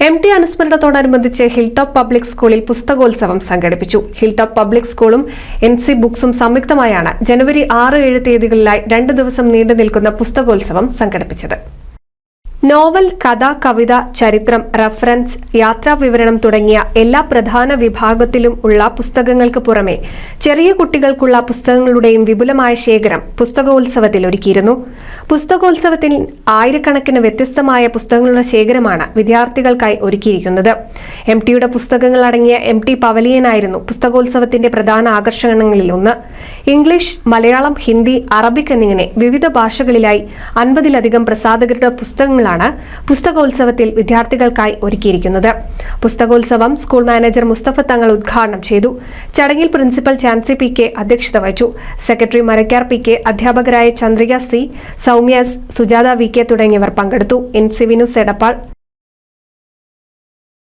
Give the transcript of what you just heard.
MT അനുസ്മരണത്തോടനുബന്ധിച്ച് hilltop public സ്കൂളിൽ പുസ്തകോത്സവം സംഘടിപ്പിച്ചു. Hilltop public സ്കൂളും NC ബുക്സും സംയുക്തമായാണ് ജനുവരി 6-7 തീയതികളിലായി 2 ദിവസം നീണ്ടു നിൽക്കുന്ന പുസ്തകോത്സവം സംഘടിപ്പിച്ചത്. നോവൽ, കഥ, കവിത, ചരിത്രം, റഫറൻസ്, യാത്രാവിവരണം തുടങ്ങിയ എല്ലാ പ്രധാന വിഭാഗത്തിലും ഉള്ള പുസ്തകങ്ങൾക്ക് പുറമെ ചെറിയ കുട്ടികൾക്കുള്ള പുസ്തകങ്ങളുടെയും വിപുലമായ ശേഖരം പുസ്തകോത്സവത്തിൽ ഒരുക്കിയിരുന്നു. പുസ്തകോത്സവത്തിൽ ആയിരക്കണക്കിന് വ്യത്യസ്തമായ പുസ്തകങ്ങളുടെ ശേഖരമാണ് വിദ്യാർത്ഥികൾക്കായി ഒരുക്കിയിരിക്കുന്നത്. MTയുടെ പുസ്തകങ്ങൾ അടങ്ങിയ MT പവലിയനായിരുന്നു പുസ്തകോത്സവത്തിന്റെ പ്രധാന ആകർഷണങ്ങളിലൊന്ന്. ഇംഗ്ലീഷ്, മലയാളം, ഹിന്ദി, അറബിക് എന്നിങ്ങനെ വിവിധ ഭാഷകളിലായി 50-ലധികം പ്രസാധകരുടെ പുസ്തകങ്ങളാണ് പുസ്തകോത്സവത്തിൽ വിദ്യാർത്ഥികൾക്കായി ഒരുക്കിയിരിക്കുന്നത്. പുസ്തകോത്സവം സ്കൂൾ മാനേജർ മുസ്തഫ തങ്ങൾ ഉദ്ഘാടനം ചെയ്തു. ചടങ്ങിൽ പ്രിൻസിപ്പൽ ചാൻസി PK അധ്യക്ഷത വഹിച്ചു. സെക്രട്ടറി മരക്കാർ PK, അധ്യാപകരായ Chandrika C, Soumya S, Sujatha VK തുടങ്ങിയവർ പങ്കെടുത്തു. NC വിനു എടപ്പാൾ